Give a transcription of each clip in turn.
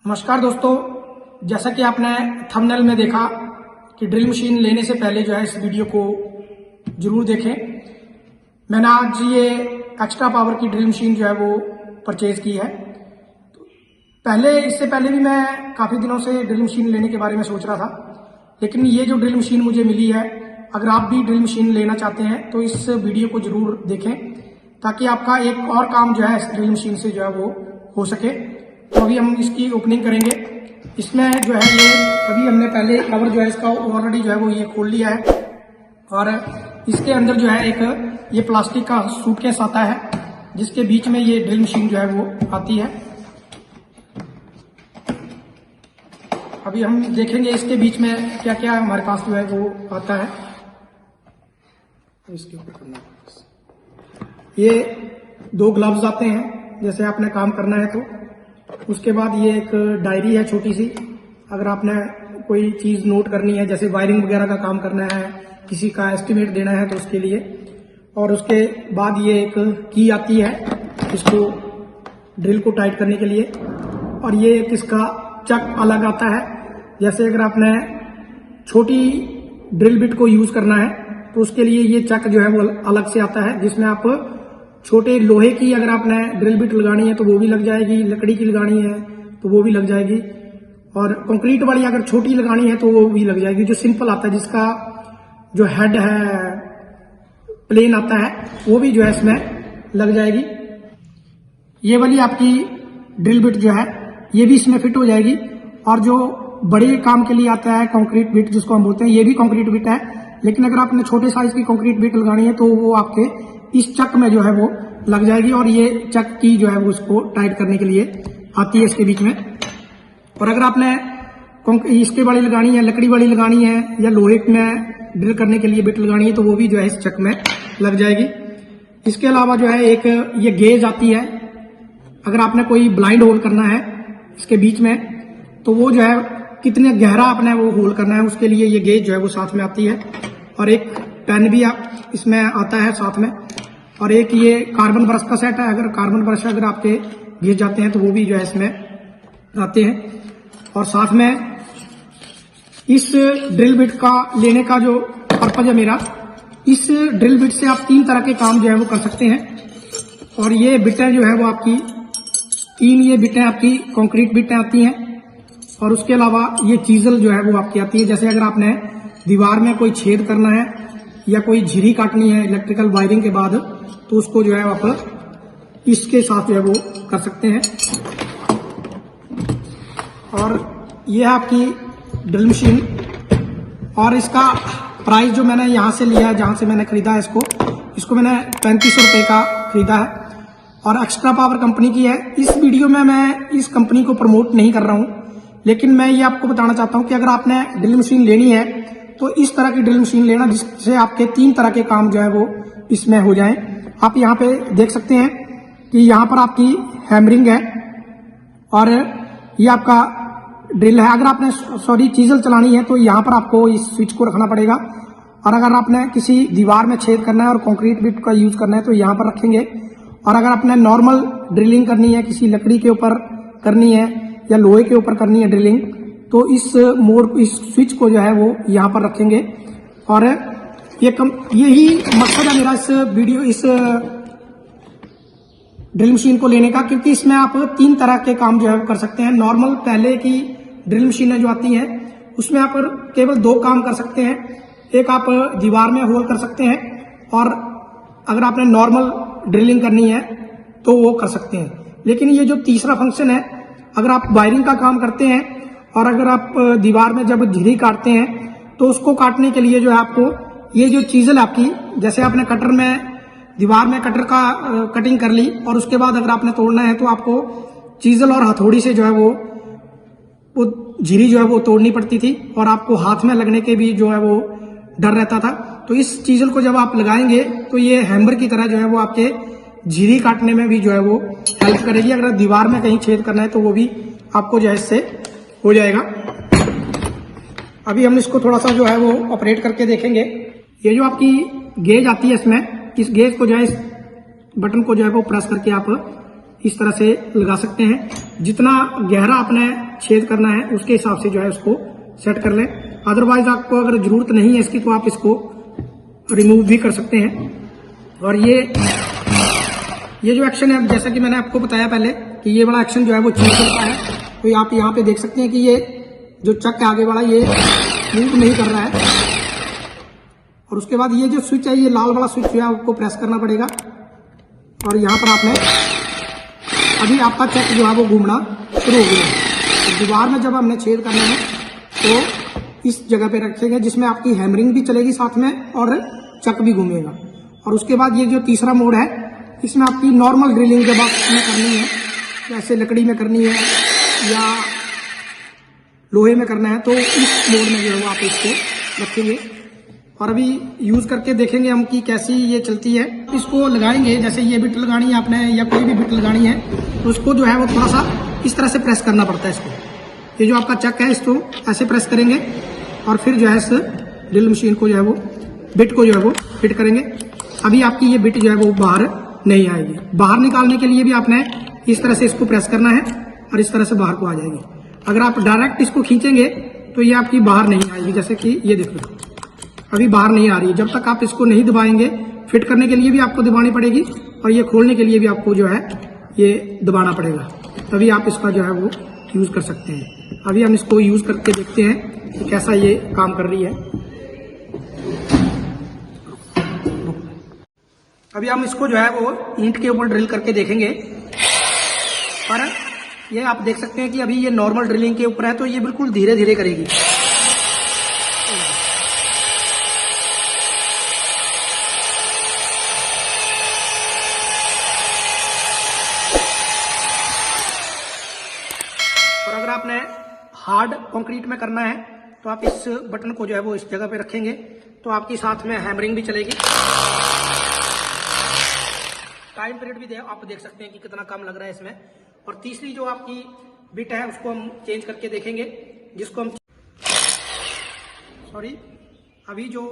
नमस्कार दोस्तों, जैसा कि आपने थंबनेल में देखा कि ड्रिल मशीन लेने से पहले जो है इस वीडियो को जरूर देखें। मैंने आज ये एक्स्ट्रा पावर की ड्रिल मशीन जो है वो परचेज की है। इससे पहले भी मैं काफ़ी दिनों से ड्रिल मशीन लेने के बारे में सोच रहा था, लेकिन ये जो ड्रिल मशीन मुझे मिली है, अगर आप भी ड्रिल मशीन लेना चाहते हैं तो इस वीडियो को जरूर देखें ताकि आपका एक और काम जो है इस ड्रिल मशीन से जो है वो हो सके। तो अभी हम इसकी ओपनिंग करेंगे। इसमें जो है ये अभी हमने पहले कवर जो है इसका ऑलरेडी जो है वो ये खोल लिया है और इसके अंदर जो है एक ये प्लास्टिक का सूटकेस आता है जिसके बीच में ये ड्रिल मशीन जो है वो आती है। अभी हम देखेंगे इसके बीच में क्या क्या हमारे पास जो है वो आता है। इसके ऊपर करना है। ये 2 ग्लव्स आते हैं जैसे आपने काम करना है तो। उसके बाद ये एक डायरी है छोटी सी, अगर आपने कोई चीज़ नोट करनी है जैसे वायरिंग वगैरह का काम करना है, किसी का एस्टिमेट देना है तो उसके लिए। और उसके बाद ये एक की आती है इसको ड्रिल को टाइट करने के लिए। और ये एक इसका चक अलग आता है, जैसे अगर आपने छोटी ड्रिल बिट को यूज़ करना है तो उसके लिए ये चक जो है वो अलग से आता है, जिसमें आप छोटे लोहे की अगर आपने ड्रिल बिट लगानी है तो वो भी लग जाएगी, लकड़ी की लगानी है तो वो भी लग जाएगी, और कंक्रीट वाली अगर छोटी लगानी है तो वो भी लग जाएगी। जो सिंपल आता है जिसका जो हेड है प्लेन आता है वो भी जो है इसमें लग जाएगी। ये वाली आपकी ड्रिल बिट जो है ये भी इसमें फिट हो जाएगी। और जो बड़े काम के लिए आता है कंक्रीट बिट जिसको हम बोलते हैं, ये भी कंक्रीट बिट है, लेकिन अगर आपने छोटे साइज की कंक्रीट बिट लगानी है तो वो आपके इस चक में जो है वो लग जाएगी। और ये चक की जो है वो उसको टाइट करने के लिए आती है इसके बीच में। और अगर आपने इसके वाली लगानी है, लकड़ी वाली लगानी है या लोहे में ड्रिल करने के लिए बिट लगानी है तो वो भी जो है इस चक में लग जाएगी। इसके अलावा जो है एक ये गेज आती है, अगर आपने कोई ब्लाइंड होल करना है इसके बीच में तो वो जो है कितने गहरा आपने वो होल करना है उसके लिए ये गेज जो है वो साथ में आती है। और एक पेन भी इसमें आता है साथ में। और एक ये कार्बन ब्रश का सेट है, अगर कार्बन ब्रश अगर आपके गिर जाते हैं तो वो भी जो है इसमें आते हैं। और साथ में इस ड्रिल बिट का लेने का जो पर्पज है मेरा, इस ड्रिल बिट से आप 3 तरह के काम जो है वो कर सकते हैं। और ये बिटें जो है वो आपकी 3 ये बिटें आपकी कंक्रीट बिटें आती हैं। और उसके अलावा ये चीजल जो है वो आपकी आती है, जैसे अगर आपने दीवार में कोई छेद करना है या कोई झिरी काटनी है इलेक्ट्रिकल वायरिंग के बाद तो उसको जो है आप इसके साथ जो है वो कर सकते हैं। और ये है आपकी ड्रिल मशीन। और इसका प्राइस जो मैंने यहाँ से लिया है, जहाँ से मैंने खरीदा है इसको मैंने 3500 रुपये का खरीदा है और एक्स्ट्रा पावर कंपनी की है। इस वीडियो में मैं इस कंपनी को प्रमोट नहीं कर रहा हूँ, लेकिन मैं ये आपको बताना चाहता हूँ कि अगर आपने ड्रिल मशीन लेनी है तो इस तरह की ड्रिल मशीन लेना जिससे आपके 3 तरह के काम जो है वो इसमें हो जाएं। आप यहाँ पे देख सकते हैं कि यहाँ पर आपकी हैमरिंग है और ये आपका ड्रिल है। अगर आपने चीजल चलानी है तो यहाँ पर आपको इस स्विच को रखना पड़ेगा। और अगर आपने किसी दीवार में छेद करना है और कंक्रीट बिट का यूज करना है तो यहाँ पर रखेंगे। और अगर आपने नॉर्मल ड्रिलिंग करनी है, किसी लकड़ी के ऊपर करनी है या लोहे के ऊपर करनी है ड्रिलिंग, तो इस स्विच को जो है वो यहाँ पर रखेंगे। और यही मकसद है मेरा इस ड्रिल मशीन को लेने का, क्योंकि इसमें आप 3 तरह के काम जो है वो कर सकते हैं। नॉर्मल पहले की ड्रिल मशीनें जो आती हैं उसमें आप केवल 2 काम कर सकते हैं। एक आप दीवार में होल कर सकते हैं और अगर आपने नॉर्मल ड्रिलिंग करनी है तो वो कर सकते हैं। लेकिन ये जो तीसरा फंक्शन है, अगर आप वायरिंग का काम करते हैं और अगर आप दीवार में जब झिरी काटते हैं तो उसको काटने के लिए जो है आपको ये जो चीजल आपकी, जैसे आपने कटर में दीवार में कटर का कटिंग कर ली और उसके बाद अगर आपने तोड़ना है तो आपको चीजल और हथौड़ी से जो है वो झिरी जो है वो तोड़नी पड़ती थी और आपको हाथ में लगने के भी जो है वो डर रहता था। तो इस चीजल को जब आप लगाएंगे तो ये हैमर की तरह जो है वो आपके झिरी काटने में भी जो है वो हेल्प करेगी। अगर दीवार में कहीं छेद करना है तो वो भी आपको जो है इससे हो जाएगा। अभी हम इसको थोड़ा सा जो है वो ऑपरेट करके देखेंगे। ये जो आपकी गेज आती है इसमें, इस गेज को जो है इस बटन को जो है वो प्रेस करके आप इस तरह से लगा सकते हैं। जितना गहरा आपने छेद करना है उसके हिसाब से जो है उसको सेट कर लें। अदरवाइज आपको अगर जरूरत नहीं है इसकी तो आप इसको रिमूव भी कर सकते हैं। और ये जो एक्शन है, जैसा कि मैंने आपको बताया पहले कि ये वाला एक्शन जो है वो चेंज करता है, तो आप यहाँ पे देख सकते हैं कि ये जो चक है आगे वाला ये मूव नहीं कर रहा है। और उसके बाद ये जो स्विच है, ये लाल वाला स्विच जो है आपको प्रेस करना पड़ेगा। और यहाँ पर आपने अभी आपका चक जो है वो घूमना शुरू हो गया है। तो दीवार में जब हमने छेद करना है तो इस जगह पे रखेंगे जिसमें आपकी हैमरिंग भी चलेगी साथ में और चक भी घूमेगा। और उसके बाद ये जो तीसरा मोड है, इसमें आपकी नॉर्मल ड्रिलिंग जब आपने करनी है, जैसे लकड़ी में करनी है या लोहे में करना है, तो इस मोड में जो है वो आप इसको रखेंगे। और अभी यूज करके देखेंगे हम कि कैसी ये चलती है। इसको लगाएंगे, जैसे ये बिट लगानी है आपने या कोई भी बिट लगानी है तो उसको जो है वो थोड़ा सा इस तरह से प्रेस करना पड़ता है। इसको ये जो आपका चक है इसको ऐसे प्रेस करेंगे और फिर जो है इस ड्रिल मशीन को जो है वो बिट को जो है वो फिट करेंगे। अभी आपकी ये बिट जो है वो बाहर नहीं आएगी। बाहर निकालने के लिए भी आपने इस तरह से इसको प्रेस करना है और इस तरह से बाहर को आ जाएगी। अगर आप डायरेक्ट इसको खींचेंगे तो ये आपकी बाहर नहीं आएगी। जैसे कि ये देखो अभी बाहर नहीं आ रही है। जब तक आप इसको नहीं दबाएंगे, फिट करने के लिए भी आपको दबानी पड़ेगी और ये खोलने के लिए भी आपको जो है ये दबाना पड़ेगा, तभी आप इसका जो है वो यूज कर सकते हैं। अभी हम इसको यूज करके देखते हैं कि कैसा ये काम कर रही है। अभी हम इसको जो है वो ईंट के ऊपर ड्रिल करके देखेंगे। पर ये आप देख सकते हैं कि अभी ये नॉर्मल ड्रिलिंग के ऊपर है, तो ये बिल्कुल धीरे धीरे करेगी। और अगर आपने हार्ड कंक्रीट में करना है तो आप इस बटन को जो है वो इस जगह पे रखेंगे तो आपकी साथ में हैमरिंग भी चलेगी। टाइम पीरियड भी आप देख सकते हैं कि कितना कम लग रहा है इसमें। और तीसरी जो आपकी बिट है उसको हम चेंज करके देखेंगे, जिसको हम अभी जो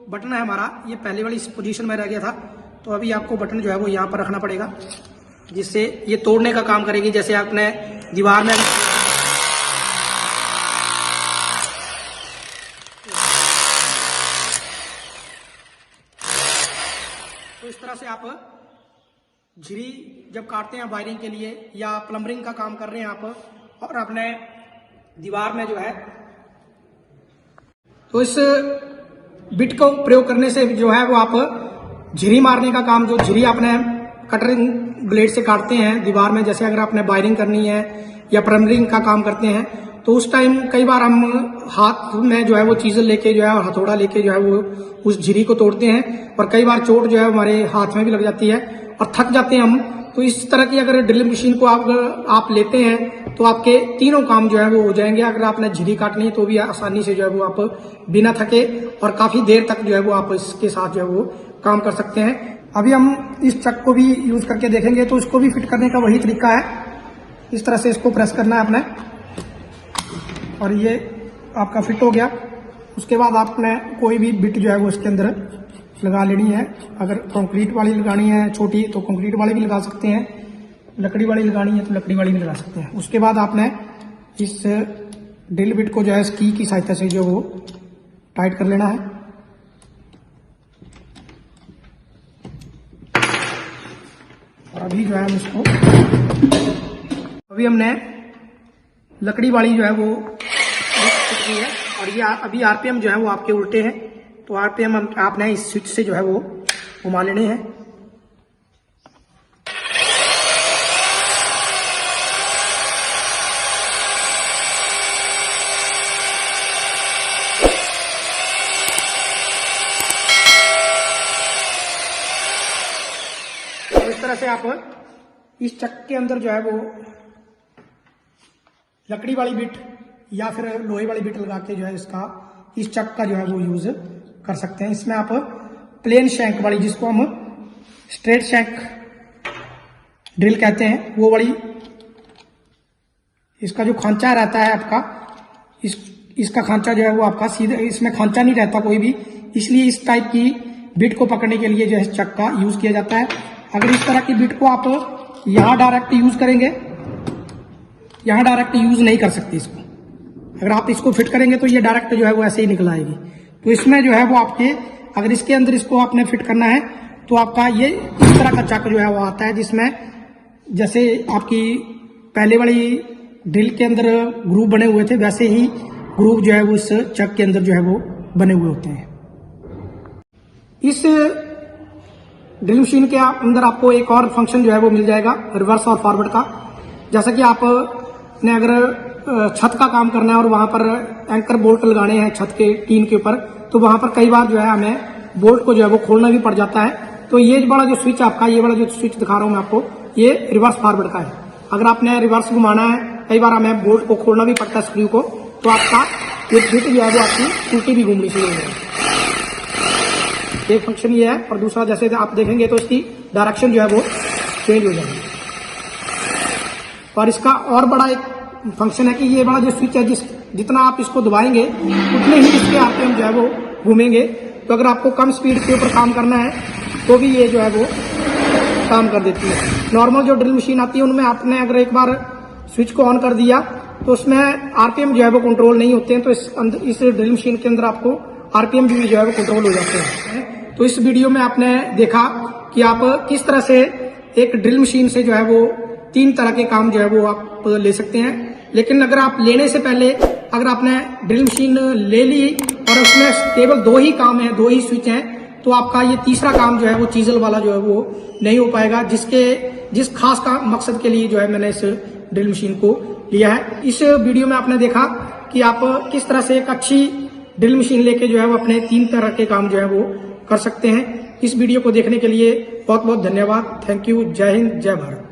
बटन है हमारा ये पहले वाली पोजीशन में रह गया था, तो अभी आपको बटन जो है वो यहाँ पर रखना पड़ेगा जिससे ये तोड़ने का काम करेगी। जैसे आपने दीवार में तो इस तरह से आप झिरी जब काटते हैं वायरिंग के लिए या प्लम्बरिंग का काम कर रहे हैं आप और अपने दीवार में जो है, तो इस बिट को प्रयोग करने से जो है वो आप झिरी मारने का काम, जो झिरी आपने कटरिंग ब्लेड से काटते हैं दीवार में, जैसे अगर आपने वायरिंग करनी है या प्लम्बरिंग का काम करते हैं तो उस टाइम कई बार हम हाथ में जो है वो चीजें लेके जो है और हथौड़ा लेके जो है वो उस झिरी को तोड़ते हैं और कई बार चोट जो है हमारे हाथ में भी लग जाती है और थक जाते हैं हम। तो इस तरह की अगर ड्रिल मशीन को आप लेते हैं तो आपके तीनों काम जो है वो हो जाएंगे। अगर आपने झिरी काटनी है तो भी आसानी से जो है वो आप बिना थके और काफी देर तक जो है वो आप इसके साथ जो है वो काम कर सकते हैं। अभी हम इस चक को भी यूज करके देखेंगे, तो इसको भी फिट करने का वही तरीका है। इस तरह से इसको प्रेस करना है आपने और ये आपका फिट हो गया। उसके बाद आपने कोई भी बिट जो है वो इसके अंदर लगा लेनी है। अगर कंक्रीट वाली लगानी है छोटी तो कंक्रीट वाली भी लगा सकते हैं, लकड़ी वाली लगानी है तो लकड़ी वाली भी लगा सकते हैं। उसके बाद आपने इस ड्रिल बिट को जो है की सहायता से जो वो टाइट कर लेना है। और अभी जो है हम इसको हमने लकड़ी वाली जो है वो की है और ये अभी आरपीएम जो है वो आपके उल्टे हैं, तो आरपीएम आपने इस स्विच से जो है वो घुमा लेने हैं। तो इस तरह से आप इस चक के अंदर जो है वो लकड़ी वाली बिट या फिर लोहे वाली बिट लगा के जो है इस चक का जो है वो यूज कर सकते हैं। इसमें आप प्लेन शैंक वाली, जिसको हम स्ट्रेट शैंक ड्रिल कहते हैं, वो वाली इसका जो खांचा रहता है आपका, इसका खांचा जो है वो आपका सीधे, इसमें खांचा नहीं रहता कोई भी, इसलिए इस टाइप की बिट को पकड़ने के लिए जो है चक का यूज किया जाता है। अगर इस तरह की बिट को आप यहाँ डायरेक्ट यूज करेंगे यहाँ डायरेक्ट यूज नहीं कर सकते इसको। अगर आप इसको फिट करेंगे तो ये डायरेक्ट जो है वो ऐसे ही निकल आएगी। तो इसमें जो है वो आपके अगर इसके अंदर इसको आपने फिट करना है तो आपका ये इस तरह का चक जो है वो आता है, जिसमें जैसे आपकी पहले वाली ड्रिल के अंदर ग्रूव बने हुए थे वैसे ही ग्रूव जो है वो इस चक के अंदर जो है वो बने हुए होते हैं। इस ड्रिल मशीन के अंदर आपको एक और फंक्शन जो है वो मिल जाएगा रिवर्स और फॉरवर्ड का। जैसा कि आपने अगर छत का काम करना है और वहां पर एंकर बोल्ट लगाने हैं छत के टीन के ऊपर, तो वहां पर कई बार जो है हमें बोल्ट को जो है वो खोलना भी पड़ जाता है। तो ये बड़ा जो स्विच आपका, ये वाला जो स्विच दिखा रहा हूं मैं आपको, ये रिवर्स फॉरवर्ड का है। अगर आपने रिवर्स घुमाना है, कई बार हमें बोल्ट को खोलना भी पड़ता है स्क्रू को, तो आपका ये फिट जो है वो आपकी उल्टी भी घूमनी चाहिए। एक फंक्शन ये है, और दूसरा जैसे आप देखेंगे तो इसकी डायरेक्शन जो है वो चेंज हो जाएगी। और इसका और बड़ा एक फंक्शन है कि ये बड़ा जो स्विच है, जितना आप इसको दबाएंगे उतने ही इसके आरपीएम जो है वो घूमेंगे। तो अगर आपको कम स्पीड के ऊपर काम करना है तो भी ये जो है वो काम कर देती है। नॉर्मल जो ड्रिल मशीन आती है उनमें आपने अगर एक बार स्विच को ऑन कर दिया तो उसमें आरपीएम जो है वो कंट्रोल नहीं होते हैं। तो इस ड्रिल मशीन के अंदर आपको आरपीएम भी जो है वो कंट्रोल हो जाते हैं। तो इस वीडियो में आपने देखा कि आप किस तरह से एक ड्रिल मशीन से जो है वो 3 तरह के काम जो है वो आप ले सकते हैं। लेकिन अगर आप लेने से पहले अगर आपने ड्रिल मशीन ले ली और उसमें केवल 2 ही काम है, 2 ही स्विच हैं, तो आपका ये तीसरा काम जो है वो चीजल वाला जो है वो नहीं हो पाएगा, जिस खास का मकसद के लिए जो है मैंने इस ड्रिल मशीन को लिया है। इस वीडियो में आपने देखा कि आप किस तरह से एक अच्छी ड्रिल मशीन लेके जो है वो अपने 3 तरह के काम जो है वो कर सकते हैं। इस वीडियो को देखने के लिए बहुत बहुत धन्यवाद। Thank you. जय हिंद, जय भारत।